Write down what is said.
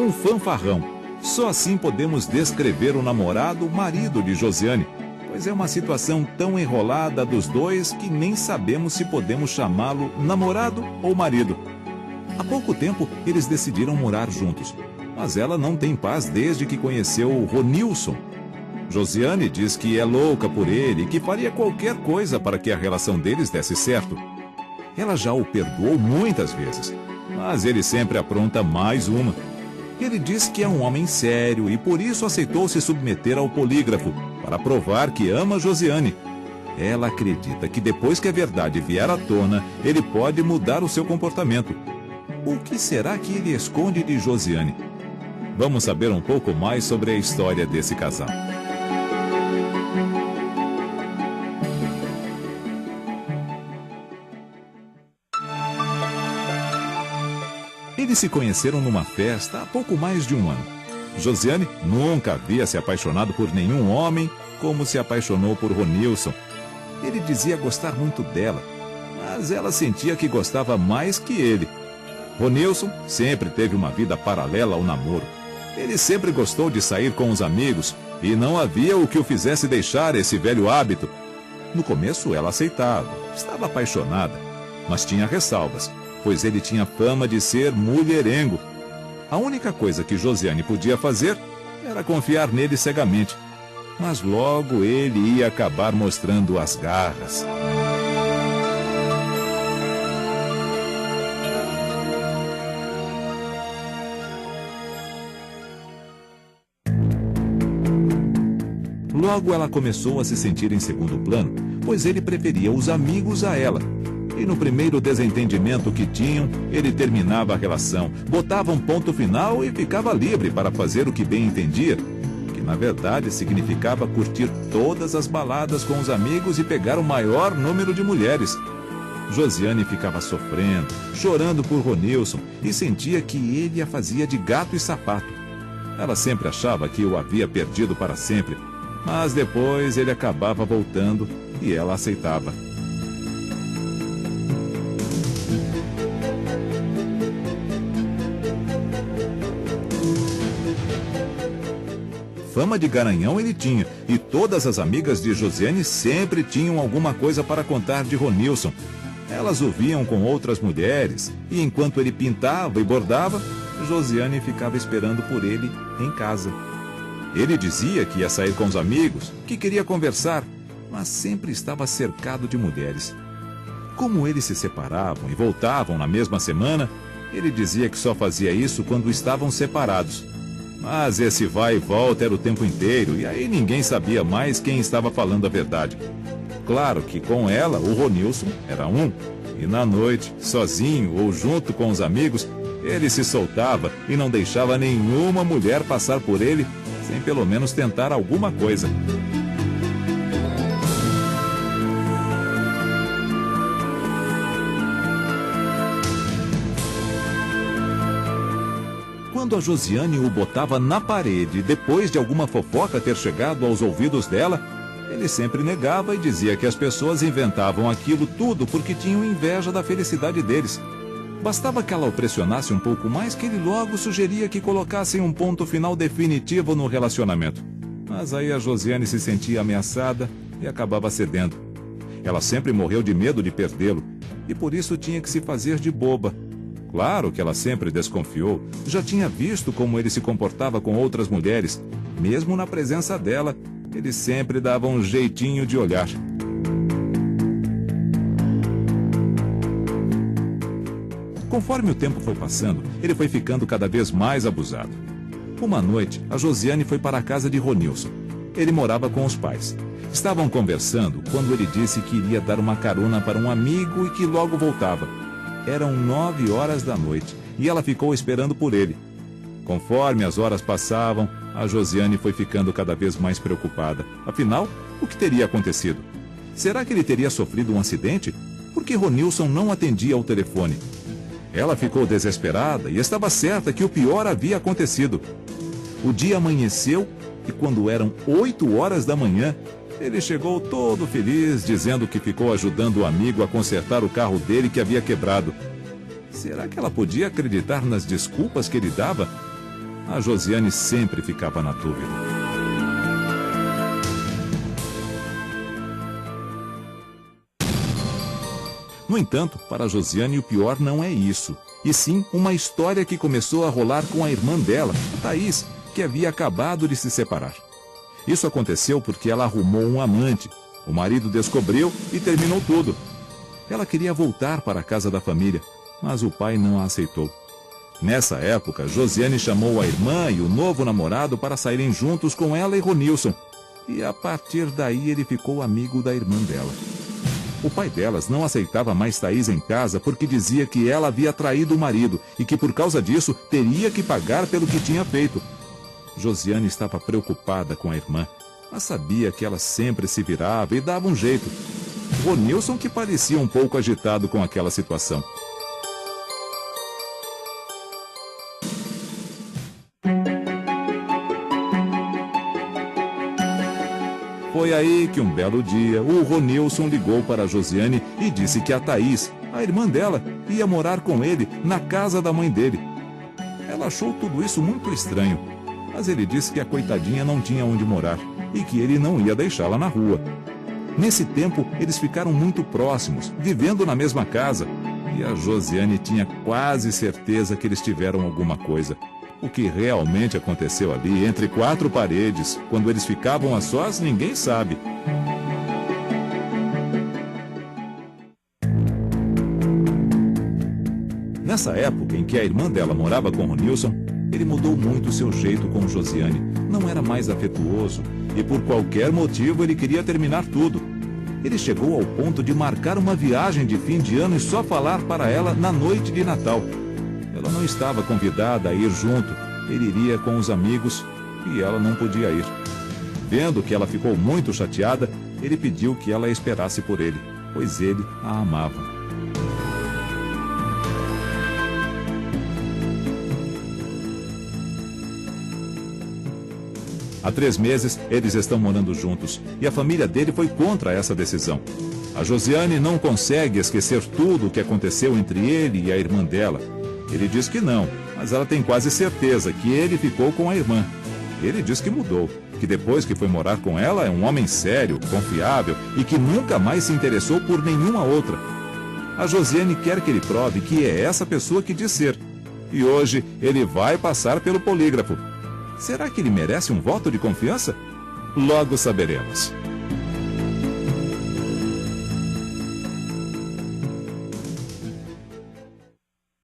um fanfarrão. Só assim podemos descrever o namorado, marido de Josiane, pois é uma situação tão enrolada dos dois que nem sabemos se podemos chamá-lo namorado ou marido. Há pouco tempo eles decidiram morar juntos, mas ela não tem paz desde que conheceu o Ronilson. Josiane diz que é louca por ele e que faria qualquer coisa para que a relação deles desse certo. Ela já o perdoou muitas vezes, mas ele sempre apronta mais uma. Ele diz que é um homem sério e por isso aceitou se submeter ao polígrafo, para provar que ama Josiane. Ela acredita que depois que a verdade vier à tona, ele pode mudar o seu comportamento. O que será que ele esconde de Josiane? Vamos saber um pouco mais sobre a história desse casal. Eles se conheceram numa festa há pouco mais de um ano. Josiane nunca havia se apaixonado por nenhum homem como se apaixonou por Ronilson. Ele dizia gostar muito dela, mas ela sentia que gostava mais que ele. Ronilson sempre teve uma vida paralela ao namoro. Ele sempre gostou de sair com os amigos e não havia o que o fizesse deixar esse velho hábito. No começo ela aceitava, estava apaixonada, mas tinha ressalvas, pois ele tinha fama de ser mulherengo. A única coisa que Josiane podia fazer era confiar nele cegamente, mas logo ele ia acabar mostrando as garras. Logo ela começou a se sentir em segundo plano, pois ele preferia os amigos a ela. E no primeiro desentendimento que tinham, ele terminava a relação, botava um ponto final e ficava livre para fazer o que bem entendia, que na verdade significava curtir todas as baladas com os amigos e pegar o maior número de mulheres. Josiane ficava sofrendo, chorando por Ronilson e sentia que ele a fazia de gato e sapato. Ela sempre achava que o havia perdido para sempre, mas depois ele acabava voltando e ela aceitava. Fama de garanhão ele tinha, e todas as amigas de Josiane sempre tinham alguma coisa para contar de Ronilson. Elas o viam com outras mulheres, e enquanto ele pintava e bordava, Josiane ficava esperando por ele em casa. Ele dizia que ia sair com os amigos, que queria conversar, mas sempre estava cercado de mulheres. Como eles se separavam e voltavam na mesma semana, ele dizia que só fazia isso quando estavam separados. Mas esse vai e volta era o tempo inteiro, e aí ninguém sabia mais quem estava falando a verdade. Claro que com ela, o Ronilson era um, e na noite, sozinho ou junto com os amigos, ele se soltava e não deixava nenhuma mulher passar por ele sem pelo menos tentar alguma coisa. Quando a Josiane o botava na parede depois de alguma fofoca ter chegado aos ouvidos dela, ele sempre negava e dizia que as pessoas inventavam aquilo tudo porque tinham inveja da felicidade deles. Bastava que ela o pressionasse um pouco mais que ele logo sugeria que colocassem um ponto final definitivo no relacionamento. Mas aí a Josiane se sentia ameaçada e acabava cedendo. Ela sempre morreu de medo de perdê-lo e por isso tinha que se fazer de boba. Claro que ela sempre desconfiou, já tinha visto como ele se comportava com outras mulheres. Mesmo na presença dela, ele sempre dava um jeitinho de olhar. Conforme o tempo foi passando, ele foi ficando cada vez mais abusado. Uma noite, a Josiane foi para a casa de Ronilson. Ele morava com os pais. Estavam conversando quando ele disse que iria dar uma carona para um amigo e que logo voltava. Eram 9 horas da noite e ela ficou esperando por ele. Conforme as horas passavam, a Josiane foi ficando cada vez mais preocupada. Afinal, o que teria acontecido? Será que ele teria sofrido um acidente? Por que Ronilson não atendia ao telefone? Ela ficou desesperada e estava certa que o pior havia acontecido. O dia amanheceu e quando eram 8 horas da manhã, ele chegou todo feliz, dizendo que ficou ajudando o amigo a consertar o carro dele que havia quebrado. Será que ela podia acreditar nas desculpas que ele dava? A Josiane sempre ficava na dúvida. No entanto, para Josiane o pior não é isso, e sim uma história que começou a rolar com a irmã dela, Thaís, que havia acabado de se separar. Isso aconteceu porque ela arrumou um amante. O marido descobriu e terminou tudo. Ela queria voltar para a casa da família, mas o pai não a aceitou. Nessa época, Josiane chamou a irmã e o novo namorado para saírem juntos com ela e Ronilson. E a partir daí ele ficou amigo da irmã dela. O pai delas não aceitava mais Thaís em casa porque dizia que ela havia traído o marido e que por causa disso teria que pagar pelo que tinha feito. Josiane estava preocupada com a irmã, mas sabia que ela sempre se virava e dava um jeito. Ronilson que parecia um pouco agitado com aquela situação. Foi aí que um belo dia o Ronilson ligou para a Josiane e disse que a Thaís, a irmã dela, ia morar com ele na casa da mãe dele. Ela achou tudo isso muito estranho, mas ele disse que a coitadinha não tinha onde morar e que ele não ia deixá-la na rua. Nesse tempo, eles ficaram muito próximos, vivendo na mesma casa, e a Josiane tinha quase certeza que eles tiveram alguma coisa. O que realmente aconteceu ali, entre quatro paredes, quando eles ficavam a sós, ninguém sabe. Nessa época em que a irmã dela morava com Ronilson, ele mudou muito seu jeito com Josiane. Não era mais afetuoso e por qualquer motivo ele queria terminar tudo. Ele chegou ao ponto de marcar uma viagem de fim de ano e só falar para ela na noite de Natal. Ela não estava convidada a ir junto, ele iria com os amigos e ela não podia ir. Vendo que ela ficou muito chateada, ele pediu que ela esperasse por ele, pois ele a amava. Há 3 meses, eles estão morando juntos e a família dele foi contra essa decisão. A Josiane não consegue esquecer tudo o que aconteceu entre ele e a irmã dela. Ele diz que não, mas ela tem quase certeza que ele ficou com a irmã. Ele diz que mudou, que depois que foi morar com ela é um homem sério, confiável e que nunca mais se interessou por nenhuma outra. A Josiane quer que ele prove que é essa pessoa que diz ser. E hoje ele vai passar pelo polígrafo. Será que ele merece um voto de confiança? Logo saberemos.